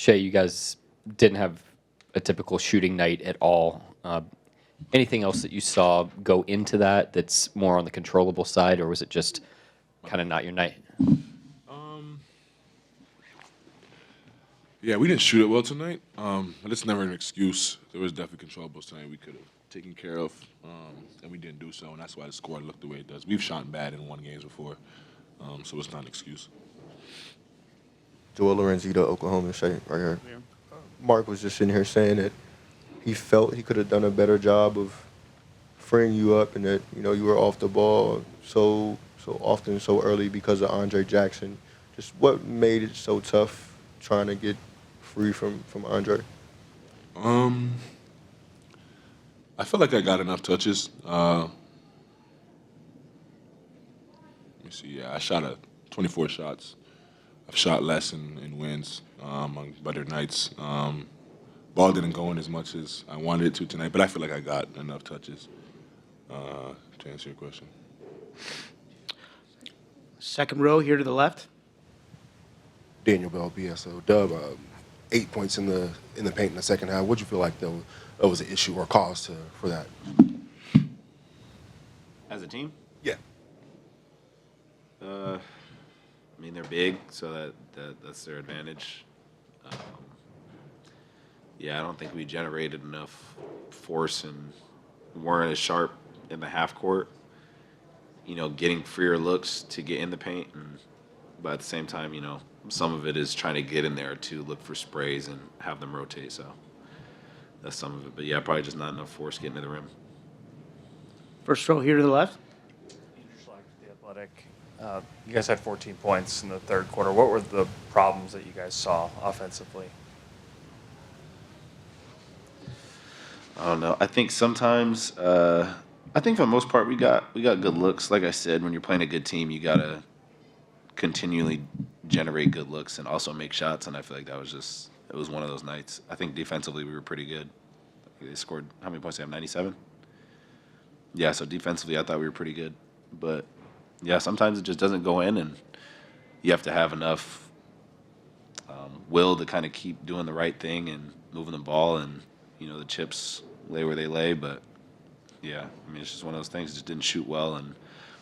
Shai, you guys didn't have a typical shooting night at all. Anything else that you saw go into that that's more on the controllable side, or was it just kind of not your night? Yeah, we didn't shoot it well tonight. But it's never an excuse. There was definitely controllables tonight we could have taken care of, and we didn't do so, and that's why the score looked the way it does. We've shot bad in one games before, so it's not an excuse. Joel Lorenzi to Oklahoma, Shai, right here. Yeah. Mark was just sitting here saying that he felt he could have done a better job of freeing you up, and that you were off the ball so often, so early because of Andre Jackson. Just what made it so tough trying to get free from Andre? I feel like I got enough touches. Let me see. Yeah, I shot 24 shots. I've shot less in wins on better nights. Ball didn't go in as much as I wanted it to tonight, but I feel like I got enough touches to answer your question. Second row here to the left. Daigneault Bell, BSO. Dub, 8 points in the paint in the second half. What do you feel like that was an issue or cause for that? As a team? Yeah. I mean, they're big, so that's their advantage. Yeah, I don't think we generated enough force and weren't as sharp in the half court. Getting freer looks to get in the paint, but at the same time, some of it is trying to get in there to look for sprays and have them rotate. So that's some of it. But yeah, probably just not enough force getting to the rim. First row here to the left. The Athletic. You guys had 14 points in the third quarter. What were the problems that you guys saw offensively? I don't know. I think sometimes, I think for the most part, we got good looks. Like I said, when you're playing a good team, you gotta continually generate good looks and also make shots. And I feel like it was one of those nights. I think defensively we were pretty good. They scored, how many points did they have? 97. Yeah, so defensively I thought we were pretty good, but yeah, sometimes it just doesn't go in, and you have to have enough will to kind of keep doing the right thing and moving the ball, and the chips lay where they lay. But yeah, I mean, it's just one of those things. Just didn't shoot well, and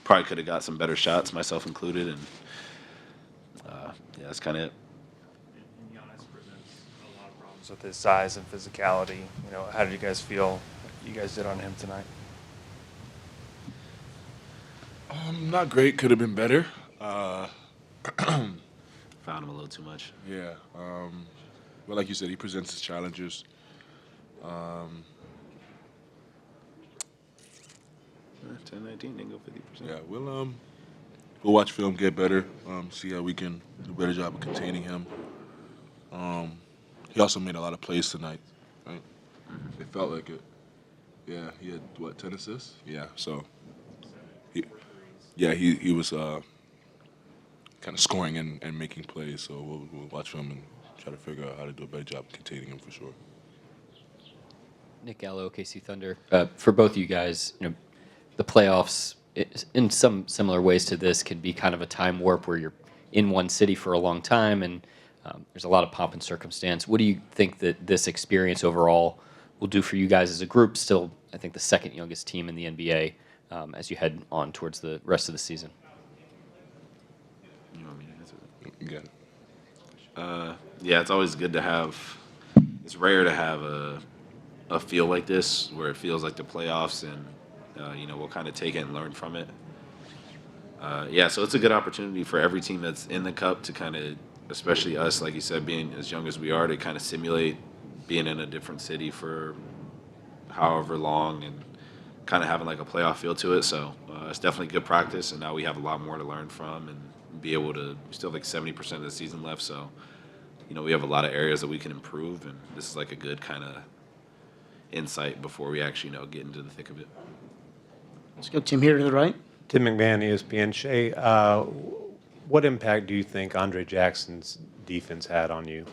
probably could have got some better shots, myself included. And yeah, that's kind of it. Giannis presents a lot of problems with his size and physicality. How did you guys feel you guys did on him tonight? Not great. Could have been better. Found him a little too much. Yeah. Well, like you said, he presents his challenges. 10-19 didn't go 50%. Yeah, we'll watch film, get better, see how we can do a better job of containing him. He also made a lot of plays tonight, right? It felt like it. Yeah, he had, 10 assists? Yeah, so he was kind of scoring and making plays, so we'll watch film and try to figure out how to do a better job of containing him for sure. Nick Gallo, OKC Thunder. For both of you guys, the playoffs, in some similar ways to this, can be kind of a time warp where you're in one city for a long time, and there's a lot of pomp and circumstance. What do you think that this experience overall will do for you guys as a group? Still, I think the second youngest team in the NBA as you head on towards the rest of the season. You want me to answer that? You got it. Yeah, it's always good to have. It's rare to have a feel like this where it feels like the playoffs, and we'll kind of take it and learn from it. Yeah, so it's a good opportunity for every team that's in the cup to kind of, especially us, like you said, being as young as we are, to kind of simulate being in a different city for however long and kind of having like a playoff feel to it. So it's definitely good practice, and now we have a lot more to learn from and be able to. We still have like 70% of the season left, so we have a lot of areas that we can improve, and this is like a good kind of insight before we actually get into the thick of it. Let's go Tim here to the right. Tim McMahon, ESPN. Shai, what impact do you think Andre Jackson's defense had on you?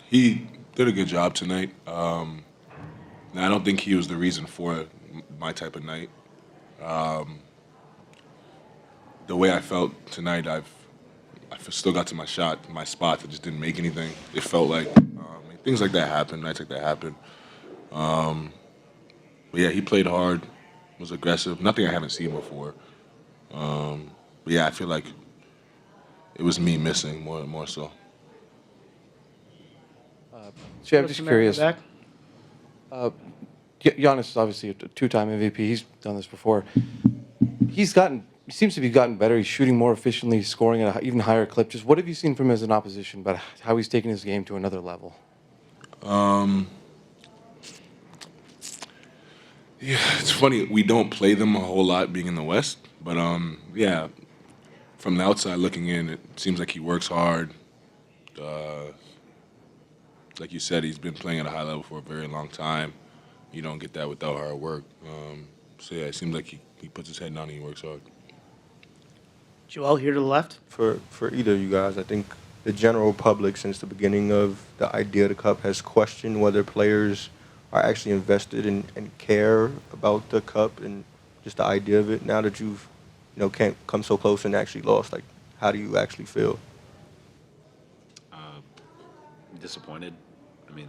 He did a good job tonight. Now, I don't think he was the reason for my type of night. The way I felt tonight, I've still got to my shot, my spots. I just didn't make anything. It felt like things like that happen. Nights like that happen. But yeah, he played hard, was aggressive. Nothing I haven't seen before. But yeah, I feel like it was me missing more so. Shai, I'm just curious. Back. Giannis is obviously a two-time MVP. He's done this before. He seems to be gotten better. He's shooting more efficiently, scoring at an even higher clip. Just what have you seen from him as an opposition, but how he's taken his game to another level? Yeah, it's funny. We don't play them a whole lot being in the West. But, yeah, from the outside looking in, it seems like he works hard. Like you said, he's been playing at a high level for a very long time. You don't get that without hard work. So, yeah, it seems like he puts his head down and he works hard. Joel, here to the left. For either of you guys, I think the general public, since the beginning of the idea of the Cup, has questioned whether players are actually invested and care about the Cup and just the idea of it. Now that you've, can't come so close and actually lost, like, how do you actually feel? Disappointed. I mean,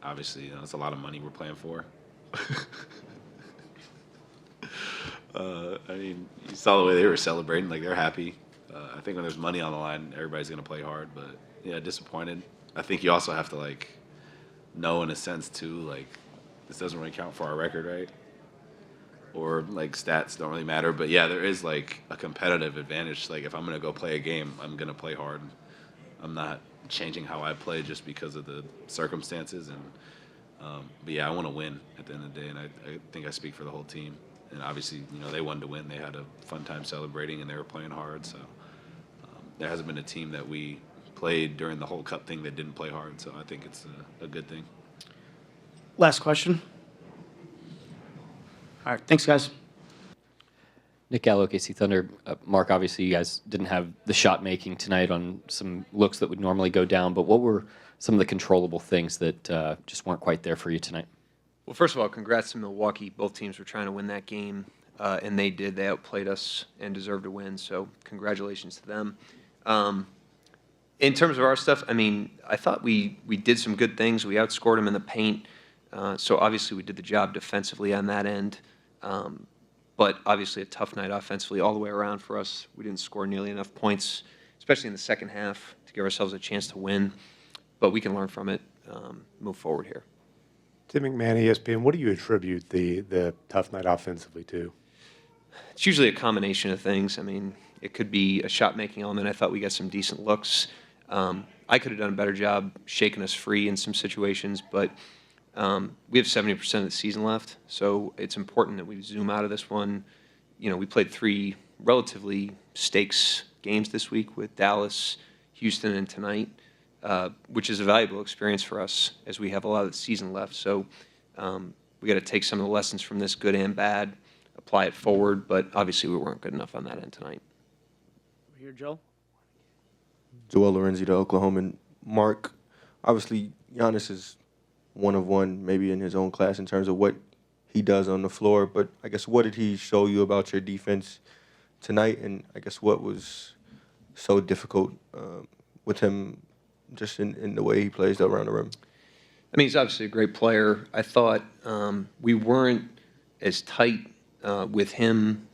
obviously, it's a lot of money we're playing for. I mean, you saw the way they were celebrating, like they're happy. I think when there's money on the line, everybody's going to play hard, but yeah, disappointed. I think you also have to know in a sense too, this doesn't really count for our record, right? Or stats don't really matter, but yeah, there is a competitive advantage. If I'm going to go play a game, I'm going to play hard. I'm not changing how I play just because of the circumstances. And but yeah, I want to win at the end of the day, and I think I speak for the whole team. And obviously, they wanted to win. They had a fun time celebrating, and they were playing hard. So there hasn't been a team that we played during the whole Cup thing that didn't play hard. So I think it's a good thing. Last question. All right, thanks, guys. Nick Gallo, OKC Thunder. Mark, obviously you guys didn't have the shot making tonight on some looks that would normally go down, but what were some of the controllable things that just weren't quite there for you tonight? Well, first of all, congrats to Milwaukee. Both teams were trying to win that game, and they did. They outplayed us and deserved to win, so congratulations to them. In terms of our stuff, I mean, I thought we did some good things. We outscored them in the paint, so obviously we did the job defensively on that end. But obviously a tough night offensively all the way around for us. We didn't score nearly enough points, especially in the second half, to give ourselves a chance to win. But we can learn from it, move forward here. Tim McMahon, ESPN, what do you attribute the tough night offensively to? It's usually a combination of things. I mean, it could be a shot-making element. I thought we got some decent looks. I could have done a better job shaking us free in some situations, but we have 70% of the season left, so it's important that we zoom out of this one. We played 3 relatively stakes games this week with Dallas, Houston, and tonight, which is a valuable experience for us as we have a lot of the season left. So we got to take some of the lessons from this, good and bad, apply it forward, but obviously we weren't good enough on that end tonight. Over here, Joe. Joel Lorenzi, the Oklahoman. Mark, obviously Giannis is one of one, maybe in his own class in terms of what he does on the floor. But I guess what did he show you about your defense tonight? And I guess what was so difficult with him just in the way he plays around the rim? I mean, he's obviously a great player. I thought we weren't as tight with him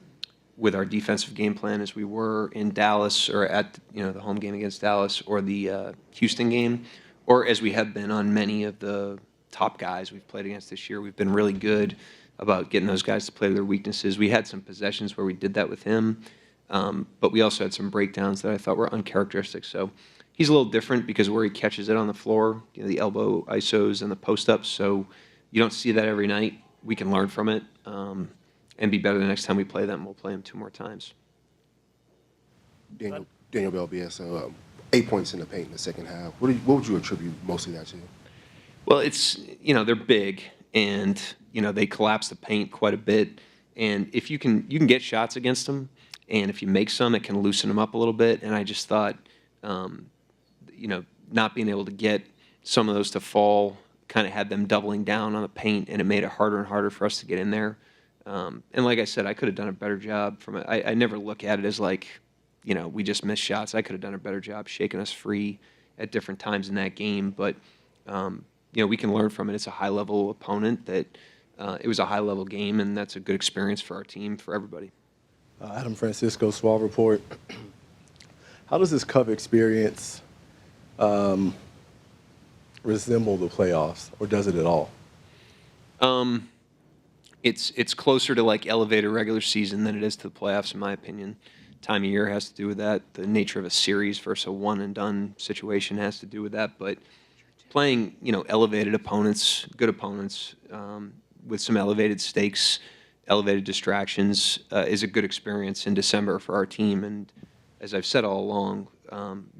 with our defensive game plan as we were in Dallas or at the home game against Dallas or the Houston game, or as we have been on many of the top guys we've played against this year. We've been really good about getting those guys to play to their weaknesses. We had some possessions where we did that with him, but we also had some breakdowns that I thought were uncharacteristic. So he's a little different because where he catches it on the floor, the elbow isos and the post-ups, so you don't see that every night. We can learn from it and be better the next time we play them. We'll play them 2 more times. Daniel Bell, BSO, 8 points in the paint in the second half. What would you attribute mostly that to? Well, it's, they're big, and, they collapse the paint quite a bit. And if you can get shots against them, and if you make some, it can loosen them up a little bit. And I just thought, not being able to get some of those to fall kind of had them doubling down on the paint, and it made it harder and harder for us to get in there. And like I said, I could have done a better job from it. I never look at it as we just missed shots. I could have done a better job shaking us free at different times in that game. But, we can learn from it. It's a high-level opponent that it was a high-level game, and that's a good experience for our team, for everybody. Adam Francisco, Swell Report. How does this Cup experience resemble the playoffs, or does it at all? It's closer to like elevated regular season than it is to the playoffs, in my opinion. Time of year has to do with that. The nature of a series versus a one-and-done situation has to do with that. But playing, elevated opponents, good opponents, with some elevated stakes, elevated distractions, is a good experience in December for our team. And as I've said all along,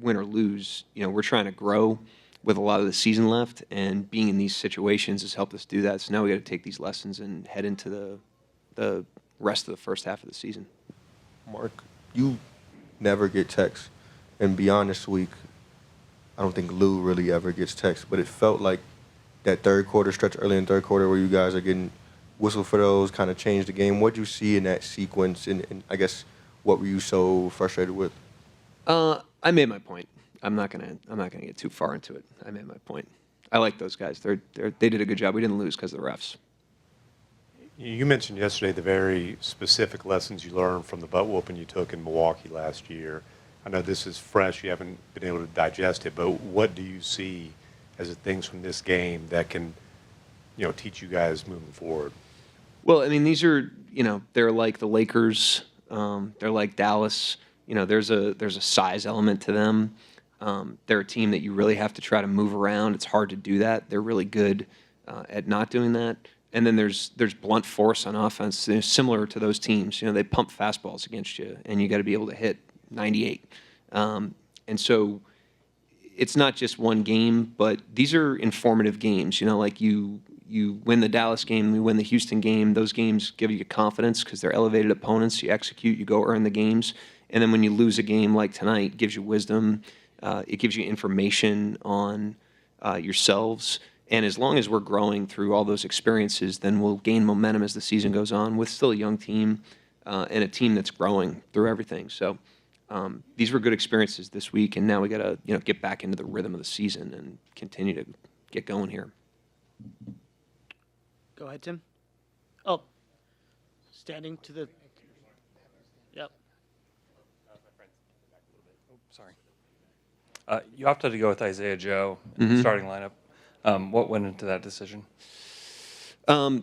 win or lose, we're trying to grow with a lot of the season left, and being in these situations has helped us do that. So now we got to take these lessons and head into the rest of the first half of the season. Mark, you never get texts, and beyond this week, I don't think Lou really ever gets texts, but it felt like that third quarter stretch early in the third quarter where you guys are getting whistled for those kind of changed the game. What did you see in that sequence, and I guess what were you so frustrated with? I made my point. I'm not gonna get too far into it. I made my point. I like those guys. They did a good job. We didn't lose because of the refs. You mentioned yesterday the very specific lessons you learned from the butt whooping you took in Milwaukee last year. I know this is fresh. You haven't been able to digest it, but what do you see as the things from this game that can, teach you guys moving forward? Well, I mean, these are, they're like the Lakers. They're like Dallas. There's a size element to them. They're a team that you really have to try to move around. It's hard to do that. They're really good at not doing that. And then there's blunt force on offense. They're similar to those teams. They pump fastballs against you, and you got to be able to hit 98. And so it's not just one game, but these are informative games. Like you win the Dallas game, you win the Houston game. Those games give you confidence because they're elevated opponents. You execute, you go earn the games. And then when you lose a game like tonight, it gives you wisdom. It gives you information on yourselves. And as long as we're growing through all those experiences, then we'll gain momentum as the season goes on with still a young team and a team that's growing through everything. So these were good experiences this week, and now we got to get back into the rhythm of the season and continue to get going here. Go ahead, Tim. Oh, standing to the. Yep. Sorry. You opted to go with Isaiah Joe in the starting lineup. What went into that decision? The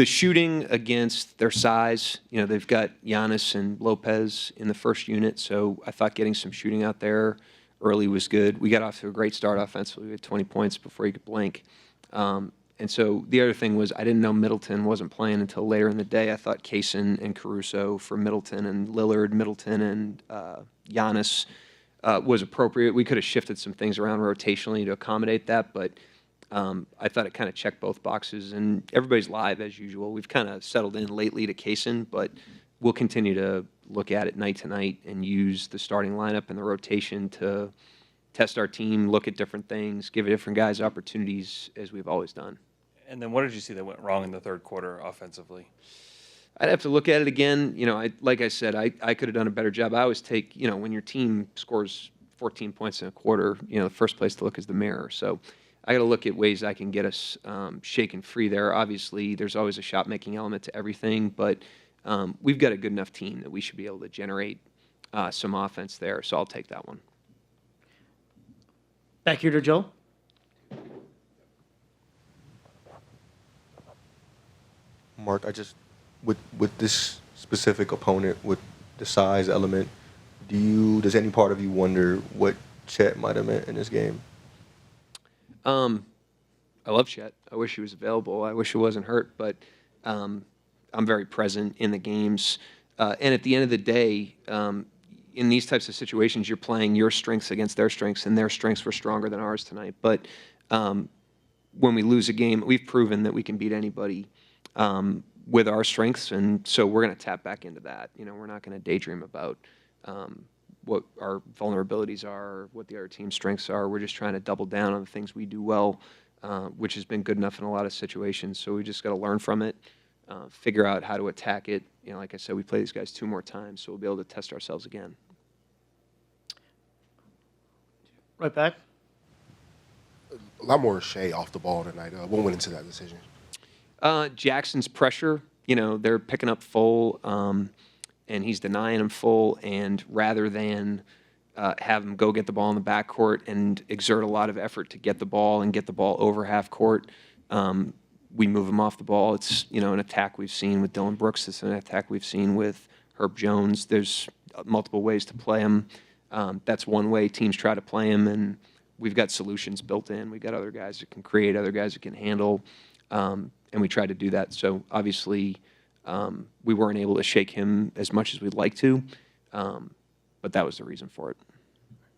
shooting against their size, they've got Giannis and Lopez in the first unit, so I thought getting some shooting out there early was good. We got off to a great start offensively. We had 20 points before you could blink. And so the other thing was I didn't know Middleton wasn't playing until later in the day. I thought Kaysen and Caruso for Middleton and Lillard, Middleton and Giannis was appropriate. We could have shifted some things around rotationally to accommodate that, but I thought it kind of checked both boxes. And everybody's live as usual. We've kind of settled in lately to Kaysen, but we'll continue to look at it night to night and use the starting lineup and the rotation to test our team, look at different things, give different guys opportunities as we've always done. And then what did you see that went wrong in the third quarter offensively? I'd have to look at it again. Like I said, I could have done a better job. I always take, when your team scores 14 points in a quarter, the first place to look is the mirror. So I got to look at ways I can get us shaken free there. Obviously, there's always a shot-making element to everything, but we've got a good enough team that we should be able to generate some offense there. So I'll take that one. Back here to Joe. Mark, with this specific opponent, with the size element, does any part of you wonder what Chet might have meant in this game? I love Chet. I wish he was available. I wish he wasn't hurt, but I'm very present in the games. And at the end of the day, in these types of situations, you're playing your strengths against their strengths, and their strengths were stronger than ours tonight. But when we lose a game, we've proven that we can beat anybody with our strengths, and so we're going to tap back into that. We're not going to daydream about what our vulnerabilities are, what the other team's strengths are. We're just trying to double down on the things we do well, which has been good enough in a lot of situations. So we just got to learn from it, figure out how to attack it. You know, like I said, we play these guys 2 more times, so we'll be able to test ourselves again. Right back. A lot more Shai off the ball tonight. What went into that decision? Jackson's pressure, you know, they're picking up full, and he's denying them full, and rather than have him go get the ball in the backcourt and exert a lot of effort to get the ball and get the ball over half court, we move him off the ball. It's, you know, an attack we've seen with Dylan Brooks. It's an attack we've seen with Herb Jones. There's multiple ways to play him. That's one way teams try to play him, and we've got solutions built in. We've got other guys that can create, other guys that can handle, and we try to do that. So obviously, we weren't able to shake him as much as we'd like to, but that was the reason for it.